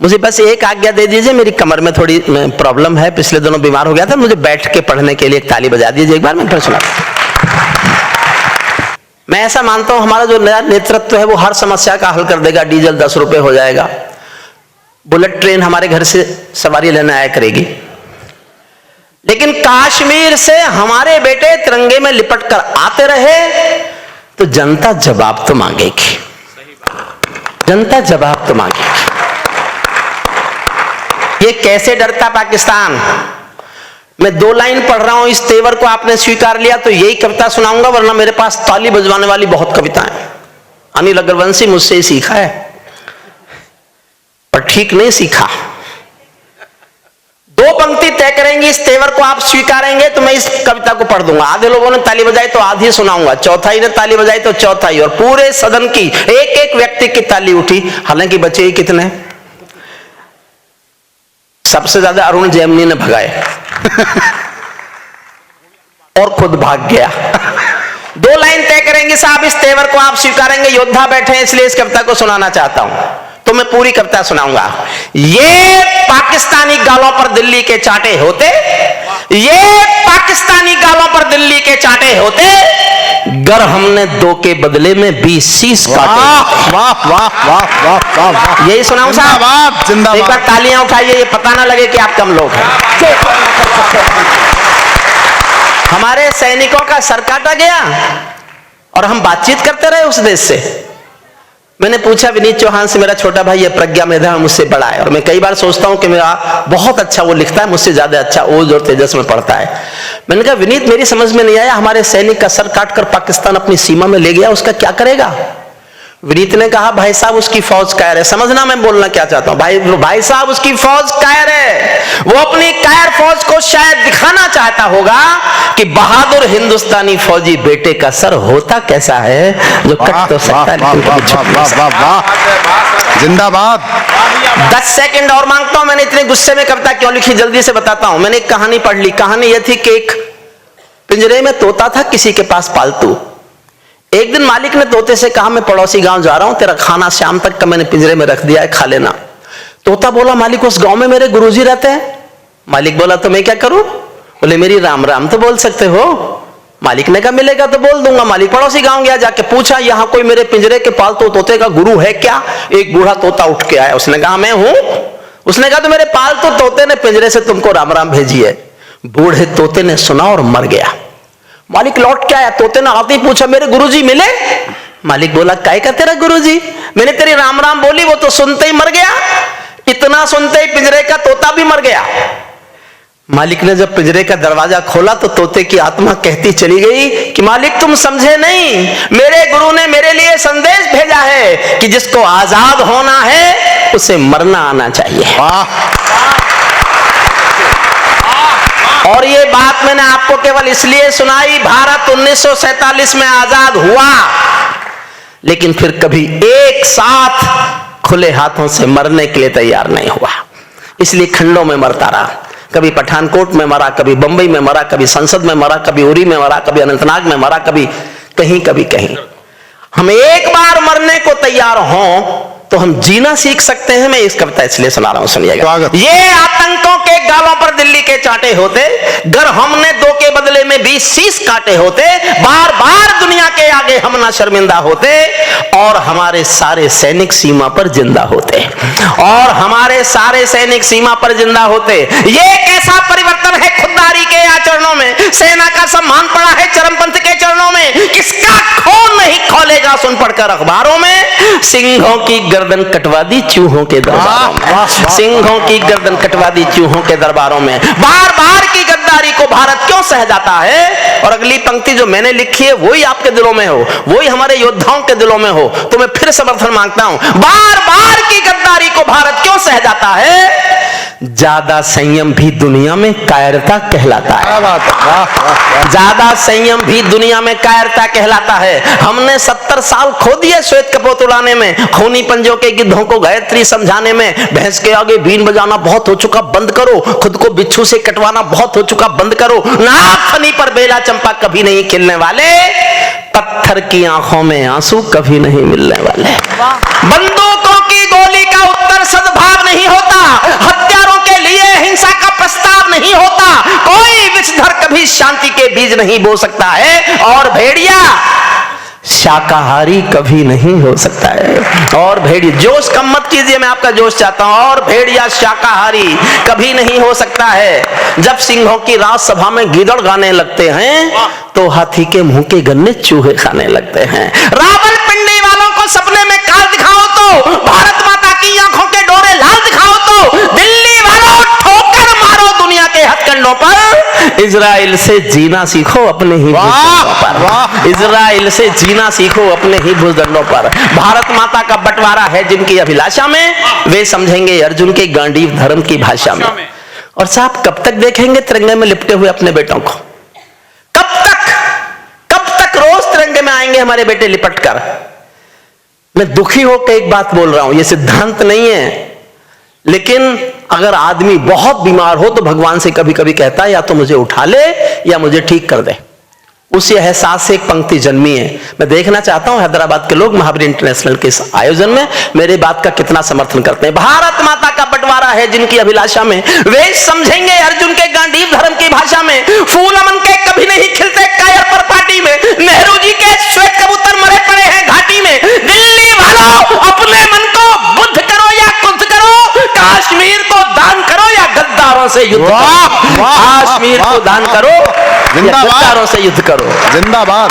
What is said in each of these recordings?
मुझे बस एक आज्ञा दे दीजिए, मेरी कमर में थोड़ी प्रॉब्लम है, पिछले दिनों बीमार हो गया था, मुझे बैठ के पढ़ने के लिए एक ताली बजा दीजिए एक बार, मैं फिर सुना। मैं ऐसा मानता हूं हमारा जो नया नेतृत्व है वो हर समस्या का हल कर देगा। डीजल 10 रुपए हो जाएगा, बुलेट ट्रेन हमारे घर से सवारी लेने आया करेगी, लेकिन कश्मीर से हमारे बेटे तिरंगे में लिपट कर आते रहे तो जनता जवाब तो मांगेगी, जनता जवाब तो मांगेगी। ये कैसे डरता पाकिस्तान? मैं 2 लाइन पढ़ रहा हूं, इस तेवर को आपने स्वीकार लिया तो यही कविता सुनाऊंगा, वरना मेरे पास ताली बजवाने वाली बहुत कविताएं। अनिल अग्रवंशी मुझसे ही सीखा है, पर ठीक नहीं सीखा। 2 पंक्ति तय करेंगे, इस तेवर को आप स्वीकारेंगे तो मैं इस कविता को पढ़ दूंगा। आधे लोगों ने ताली बजाई तो आधी सुनाऊंगा, चौथाई ने ताली बजाई तो चौथाई, और पूरे सदन की एक एक व्यक्ति की ताली उठी। हालांकि बचे ही कितने, सबसे ज्यादा अरुण जैमिनी ने भगाए और खुद भाग गया। 2 लाइन तय करेंगे साहब, इस तेवर को आप स्वीकारेंगे। योद्धा बैठे हैं इसलिए इस कविता को सुनाना चाहता हूं, तो मैं पूरी कविता सुनाऊंगा। ये पाकिस्तानी गालों पर दिल्ली के चाटे होते, ये पाकिस्तानी गालों पर दिल्ली के चाटे होते, गर हमने 2 के बदले में 20 शीश काटे। वाह वाह वाह वाह वाह, यही सुनाऊं साहब? जिंदाबाद। एक बार तालियां उठाइए, ये पता ना लगे कि आप कम लोग हैं। हमारे सैनिकों का सर काटा गया और हम बातचीत करते रहे उस देश से। मैंने पूछा विनीत चौहान से, मेरा छोटा भाई है, प्रज्ञा मेधा मुझसे बड़ा है, और मैं कई बार सोचता हूं कि मेरा बहुत अच्छा वो लिखता है, मुझसे ज्यादा अच्छा ओज और तेजस में पढ़ता है। मैंने कहा विनीत, मेरी समझ में नहीं आया, हमारे सैनिक का सर काटकर पाकिस्तान अपनी सीमा में ले गया, उसका क्या करेगा? विनीत ने कहा भाई साहब उसकी फौज कायर है। समझना मैं बोलना क्या चाहता हूं, भाई साहब उसकी फौज कायर है। वो अपनी कायर फौज को शायद दिखाना चाहता होगा कि बहादुर हिंदुस्तानी फौजी बेटे का सर होता कैसा है, जो कट तो सकता है। जिंदाबाद। 10 सेकंड और मांगता हूं। मैंने इतने गुस्से में कविता क्यों लिखी, जल्दी से बताता हूं। मैंने एक कहानी पढ़ ली। कहानी यह थी कि एक पिंजरे में तोता था किसी के पास पालतू। एक दिन मालिक ने तोते से कहा मैं पड़ोसी गांव जा रहा हूं, तेरा खाना शाम तक का मैंने पिंजरे में रख दिया है, खा लेना। तोता बोला मालिक उस गांव में मेरे गुरुजी रहते हैं। मालिक बोला तो मैं क्या करूं? बोले मेरी राम राम तो बोल सकते हो। मालिक ने कहा मिलेगा तो बोल दूंगा। मालिक पड़ोसी गांव गया, जाके पूछा यहां कोई मेरे पिंजरे के पालतू तोते का गुरु है क्या? एक बूढ़ा तोता उठ के आया, उसने कहा मैं हूं। उसने कहा तो मेरे पालतू तोते ने पिंजरे से तुमको राम राम भेजी है। बूढ़े तोते ने सुना और मर गया। मालिक लौट के आया, तोते ने आते ही पूछा मेरे गुरुजी मिले? मालिक बोला काय का तेरा गुरुजी? मैंने तेरी राम राम बोली, वो तो सुनते ही मर गया। इतना सुनते ही पिंजरे का तोता भी मर गया। मालिक ने जब पिंजरे का दरवाजा खोला तो तोते की आत्मा कहती चली गई कि मालिक तुम समझे नहीं, मेरे गुरु ने मेरे लिए संदेश भेजा है कि जिसको आजाद होना है उसे मरना आना चाहिए। और ये बात मैंने आपको केवल इसलिए सुनाई, भारत 1947 में आजाद हुआ, लेकिन फिर कभी एक साथ खुले हाथों से मरने के लिए तैयार नहीं हुआ, इसलिए खंडों में मरता रहा। कभी पठानकोट में मरा, कभी बंबई में मरा, कभी संसद में मरा, कभी उरी में मरा, कभी अनंतनाग में मरा, कभी कहीं कभी कहीं। हम एक बार मरने को तैयार हों तो हम जीना सीख सकते हैं। मैं इस कविता इसलिए सुना रहा हूं, सुनिएगा। ये आतंकों के गालों पर दिल्ली के चाटे होते, गर हमने 2 के बदले में 20 शीश काटे होते, बार बार दुनिया के आगे हम ना शर्मिंदा होते, और हमारे सारे सैनिक सीमा पर जिंदा होते, और हमारे सारे सैनिक सीमा पर जिंदा होते। ये कैसा परिवर्तन है खुददारी के आचरणों में, सेना का सम्मान पड़ा है चरमपंथ के चरणों में, किसका खून नहीं खौलेगा सुन पढ़कर अखबारों में। सिंहों की गर्दन कटवा दी चूहों के दरबारों में, सिंहों की गर्दन कटवा दी चूहों के दरबारों में। बार बार की गद्दारी को भारत क्यों सह जाता है? और अगली पंक्ति जो मैंने लिखी है वही आपके दिलों में हो, वही हमारे योद्धाओं के दिलों में हो, तो मैं फिर समर्थन मांगता हूं। बार बार की गद्दारी को भारत क्यों सह जाता है? ज्यादा संयम भी दुनिया में कायरता कहलाता है। ज्यादा संयम भी दुनिया में कायरता कहलाता है। हमने 70 साल खो दिए श्वेत कपोत उड़ाने में, खूनी पंजों के गिद्धों को गायत्री समझाने में। भैंस के आगे बीन बजाना बहुत हो चुका, बंद करो। खुद को बिच्छू से कटवाना बहुत हो चुका, बंद करो। नाखनी पर बेला चंपा कभी नहीं खिलने वाले, पत्थर की आंखों में आंसू कभी नहीं मिलने वाले। बंदूकों की गोली का उत्तर सद्भाव नहीं होता, बीज नहीं बो सकता है, और भेड़िया शाकाहारी कभी नहीं हो सकता है। और भेड़िया, जोश कम मत कीजिए, मैं आपका जोश चाहता हूं। और भेड़िया शाकाहारी कभी नहीं हो सकता है। जब सिंहों की राजसभा में गीदड़ गाने लगते हैं तो हाथी के मुंह के गन्ने चूहे खाने लगते हैं। रावलपिंडी वालों को सपने में काल दिखाओ तो, भारत माता की आंखों के डोरे लाल दिखाओ तो, दिल्ली वालों ठोकर मारो दुनिया के हथकंडों पर। इजराइल से जीना सीखो अपने ही भूखंडों पर। इजराइल से जीना सीखो अपने ही भूखंडों पर। भारत माता का बंटवारा है जिनकी अभिलाषा में, वे समझेंगे अर्जुन के गांडीव धर्म की भाषा में। और साहब कब तक देखेंगे तिरंगे में लिपटे हुए अपने बेटों को? कब तक रोज तिरंगे में आएंगे हमारे बेटे लिपट कर? मैं दुखी होकर एक बात बोल रहा हूं, यह सिद्धांत नहीं है, लेकिन अगर आदमी बहुत बीमार हो तो भगवान से कभी कभी कहता है या तो मुझे उठा ले या मुझे ठीक कर दे। उसी एहसास से एक पंक्ति जन्मी है। मैं देखना चाहता हूं हैदराबाद के लोग महावीर इंटरनेशनल के इस आयोजन में मेरे बात का कितना समर्थन करते हैं। भारत माता का बंटवारा है जिनकी अभिलाषा में, वे समझेंगे अर्जुन के गांडीव धर्म की भाषा में। फूल अमन के कभी नहीं खिलते कायर पर पार्टी में, नेहरू जी के श्वेत कबूतर मरे पड़े हैं घाटी में। दिल्ली वालों अपने मन को बुद्ध करो या कुछ करो, काश्मीर को दान करो या गद्दारों से युद्ध करो। काश्मीर को दान करो या गद्दारों से युद्ध करो। जिंदाबाद।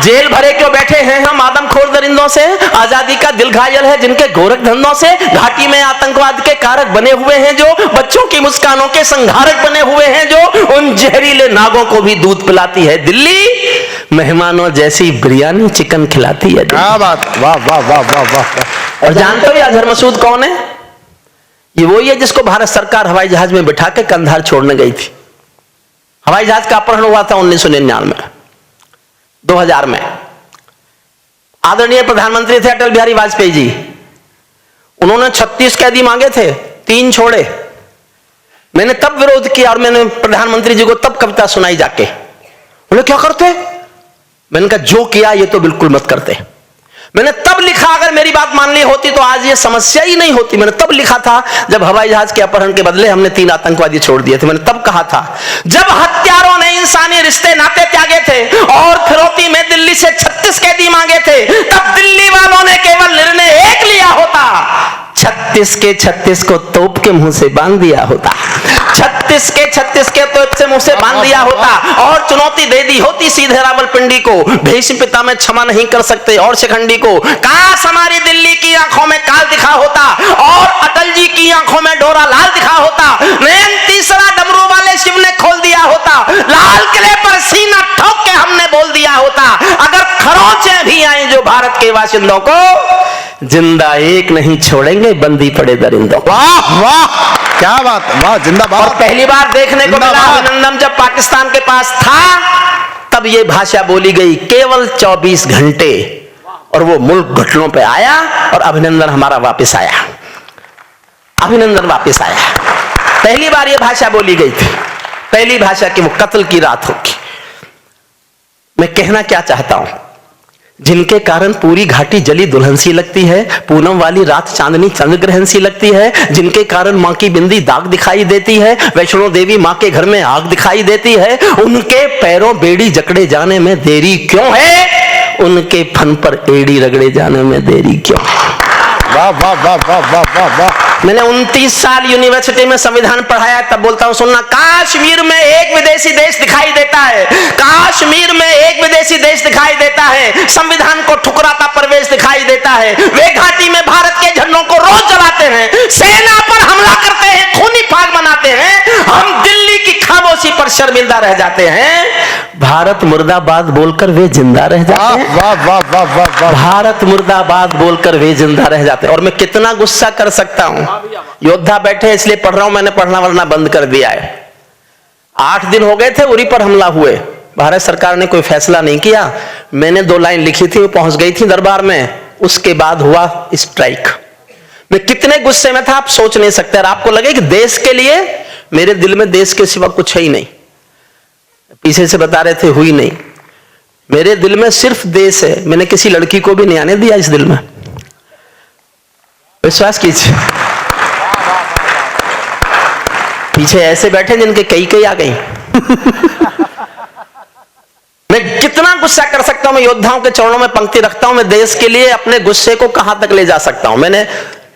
जेल भरे क्यों बैठे हैं हम आदमखोर दरिंदों से? आजादी का दिल घायल है जिनके गोरख धंधों से। घाटी में आतंकवाद के कारक बने हुए हैं जो, बच्चों की मुस्कानों के संघारक बने हुए हैं जो, उन जहरीले नागों को भी दूध पिलाती है दिल्ली, मेहमानों जैसी बिरयानी चिकन खिलाती है। क्या बात, वाह वाह वाह वाह वाह। और जानते हो अजहर मसूद कौन है? ये वही है जिसको भारत सरकार हवाई जहाज में बिठा के कंधार छोड़ने गई थी। हवाई जहाज का अपहरण हुआ था 1999 में, 2000 में। आदरणीय प्रधानमंत्री थे अटल बिहारी वाजपेयी जी, उन्होंने 36 कैदी मांगे थे, 3 छोड़े। मैंने तब विरोध किया और मैंने प्रधानमंत्री जी को तब कविता सुनाई जाके। बोले क्या करते? मैंने कहा जो किया ये तो बिल्कुल मत करते। मैंने तब लिखा, अगर मेरी बात मान ली होती तो आज ये समस्या ही नहीं होती। मैंने तब लिखा था जब हवाई जहाज के अपहरण के बदले हमने 3 आतंकवादी छोड़ दिए थे। मैंने तब कहा था जब हत्यारों ने इंसानी रिश्ते नाते त्यागे थे और फिरौती में दिल्ली से 36 कैदी मांगे थे, तब दिल्ली वालों ने केवल निर्णय एक लिया होता, 36 के 36 को तोप के मुंह से बांध दिया होता। 36 के 36 के तोप से मुंह से बांध दिया होता और चुनौती दे दी होती सीधे रावलपिंडी को। भीष्म पिता में क्षमा नहीं कर सकते और शिखंडी को। काश हमारी दिल्ली की आंखों में काल दिखा होता और अटल जी की आंखों में डोरा लाल दिखा होता। नयन तीसरा डमरू वाले शिव ने खोल दिया होता। लाल किले पर सीना ठोक के हमने बोल दिया होता, अगर खरोंचे भी आए जो भारत के बाशिंदों को, जिंदा एक नहीं छोड़ेंगे बंदी पड़े दरिंदों। वाह वाह, क्या बात, वाह, जिंदाबाद। और पहली बार देखने को मिला अभिनंदन जब पाकिस्तान के पास था, तब ये भाषा बोली गई केवल 24 घंटे, और वो मुल्क घुटनों पे आया और अभिनंदन हमारा वापस आया। अभिनंदन वापस आया। पहली बार ये भाषा बोली गई थी, पहली भाषा की वो कत्ल की रात होगी। मैं कहना क्या चाहता हूं, जिनके कारण पूरी घाटी जली दुल्हन सी लगती है, पूनम वाली रात चांदनी चंद्र ग्रहण सी लगती है, जिनके कारण मां की बिंदी दाग दिखाई देती है, वैष्णो देवी मां के घर में आग दिखाई देती है, उनके पैरों बेड़ी जकड़े जाने में देरी क्यों है? उनके फन पर एड़ी रगड़े जाने में देरी क्यों है? वाह वाह वाह वाह वाह वाह वाह। मैंने 29 साल यूनिवर्सिटी में संविधान पढ़ाया, तब बोलता हूं सुनना, काश्मीर में एक विदेशी देश दिखाई देता है, काश्मीर में एक विदेशी देश दिखाई देता है, संविधान को ठुकराता प्रवेश दिखाई देता है। वे घाटी में भारत के झंडों को रोज जलाते हैं, सेना पर हमला करते हैं, खूनी फाग बनाते हैं, हम दिल्ली की खामोशी पर शर्मिंदा रह जाते हैं। भारत मुर्दाबाद बोलकर वे जिंदा रह जाते हैं। वाह वाह वाह वाह वाह। भारत मुर्दाबाद बोलकर वे जिंदा रह जाते हैं। और मैं कितना गुस्सा कर सकता हूं, योद्धा बैठे इसलिए पढ़ रहा हूं, मैंने पढ़ना वरना बंद कर दिया है। 8 दिन हो गए थे उरी पर हमला हुए, भारत सरकार ने कोई फैसला नहीं किया। मैंने 2 लाइन लिखी थी, वो पहुंच गई थी दरबार में, उसके बाद हुआ स्ट्राइक। मैं कितने गुस्से में था आप सोच नहीं सकते। और आपको लगे कि देश के लिए, मेरे दिल में देश के सिवा कुछ है ही नहीं। पीछे से बता रहे थे हुई नहीं, मेरे दिल में सिर्फ देश है। मैंने किसी लड़की को भी नहीं आने दिया इस दिल में, विश्वास कीजिए। पीछे ऐसे बैठे जिनके कई कई आ गई। कितना गुस्सा कर सकता हूं, मैं योद्धाओं के चरणों में पंक्ति रखता हूं, मैं देश के लिए अपने गुस्से को कहां तक ले जा सकता हूं। मैंने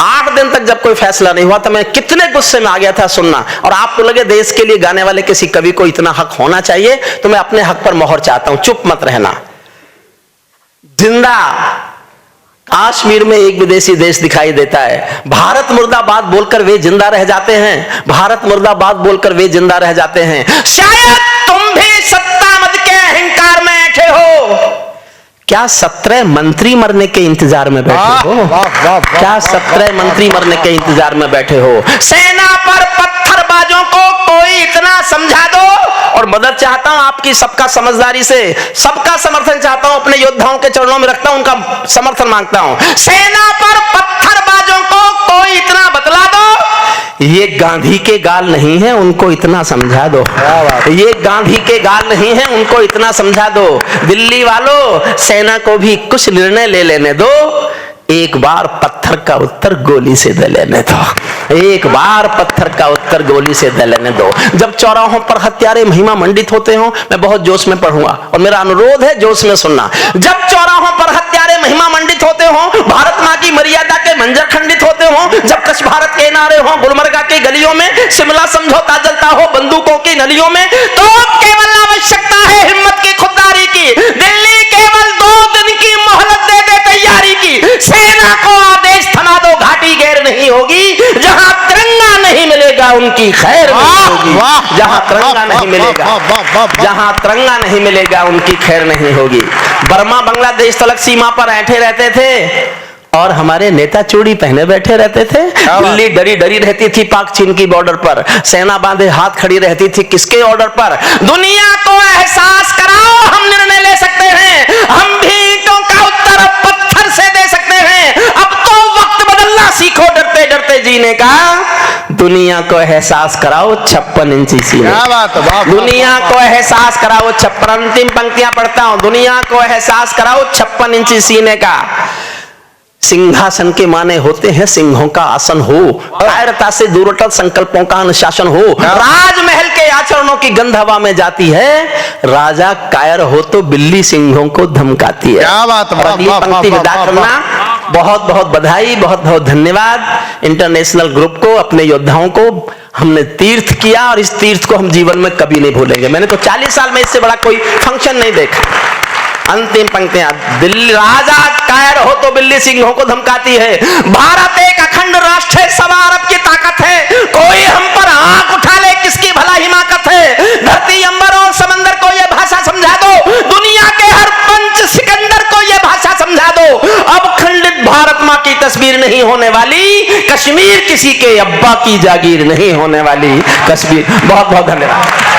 8 दिन तक जब कोई फैसला नहीं हुआ तो मैं कितने गुस्से में आ गया था सुनना। और आपको लगे देश के लिए गाने वाले किसी कवि को इतना हक होना चाहिए, तो मैं अपने हक पर मोहर चाहता हूं, चुप मत रहना। जिंदा कश्मीर में एक विदेशी देश दिखाई देता है, भारत मुर्दाबाद बोलकर वे जिंदा रह जाते हैं, भारत मुर्दाबाद बोलकर वे जिंदा रह जाते हैं। शायद तुम भी सत्ता मद के अहंकार में बैठे हो। क्या 17 मंत्री मरने के इंतजार में बैठे हो? क्या 17 मंत्री मरने के इंतजार में बैठे हो? सेना पर पत्थरबाजों को कोई इतना समझा दो। और मदद चाहता हूं आपकी, सबका समझदारी से, सबका समर्थन चाहता हूं, अपने योद्धाओं के चरणों में रखता हूं, उनका समर्थन मांगता हूं। सेना पर पत्थरबाजों को कोई इतना बतला दो, ये गांधी के गाल नहीं है, उनको इतना समझा दो। ये गांधी के गाल नहीं है, उनको इतना समझा दो। दिल्ली वालों, सेना को भी कुछ निर्णय ले लेने दो, एक बार पत्थर का उत्तर गोली से दे लेने दो, एक बार पत्थर का उत्तर गोली से दे लेने दो। जब चौराहों पर हत्यारे महिमा मंडित होते हो, मैं बहुत जोश में पढ़ूंगा और मेरा अनुरोध है जोश में सुनना। जब चौराहों पर हत्यारे महिमा मंडित होते हो, भारत मां की मर्यादा के मंजर खंडित होते हो, जब कच्छ भारत के नारे हो, गुलमर्गा की गलियों में शिमला समझौता जलता हो बंदूकों की नलियों में, तो केवल आवश्यकता है हिम्मत की, खुददारी की। दिल्ली केवल 2 दिन की मोहलत दे दे तैयारी की। सेना को आदेश थमा दो, घाटी गैर नहीं होगी। जहां तिरंगा नहीं मिलेगा उनकी खैर नहीं होगी। जहां तिरंगा नहीं मिलेगा, जहां तिरंगा नहीं मिलेगा उनकी खैर नहीं होगी। बर्मा बांग्लादेश तलक सीमा पर ऐंठे रहते थे और हमारे नेता चूड़ी पहने बैठे रहते थे। दिल्ली डरी डरी रहती थी पाक चीन की बॉर्डर पर, सेना बांधे हाथ खड़ी रहती थी किसके ऑर्डर पर? दुनिया को एहसास कराओ, हम निर्णय ले सकते हैं, हम भी ईंटों का उत्तर अब पत्थर से दे सकते हैं। अब तो वक्त बदलना सीखो, डरते डरते जीने का। दुनिया को एहसास कराओ 56 इंची सीने। दुनिया को एहसास कराओ 56, अंतिम पंक्तियां पढ़ता हूं। दुनिया को एहसास कराओ 56 इंची सीने का। सिंहासन के माने होते हैं सिंहों का आसन हो, कायरता से दूरटल संकल्पों का अनुशासन हो। राजमहल के आचरणों की गंध हवा में जाती है, राजा कायर हो तो बिल्ली सिंहों को धमकाती है। क्या बात, अगली पंक्ति विदा करना। बहुत बहुत बधाई, बहुत बहुत धन्यवाद इंटरनेशनल ग्रुप को, अपने योद्धाओं को। हमने तीर्थ किया और इस तीर्थ को हम जीवन में कभी नहीं भूलेंगे। मैंने तो 40 साल में इससे बड़ा कोई फंक्शन नहीं देखा। अंतिम पंक्तियां, दिल्ली राजा कायर हो तो बिल्ली सिंहों को धमकाती है। भारत एक अखंड राष्ट्र है, सवा अरब की ताकत है, कोई हम पर आंख उठा ले किसकी भला हिमाकत है। धरती अंबर और समंदर को यह भाषा समझा दो, दुनिया के हर पंच सिकंदर को यह भाषा समझा दो। अब खंडित भारत मां की तस्वीर नहीं होने वाली, कश्मीर किसी के अब्बा की जागीर नहीं होने वाली। कश्मीर। बहुत बहुत धन्यवाद।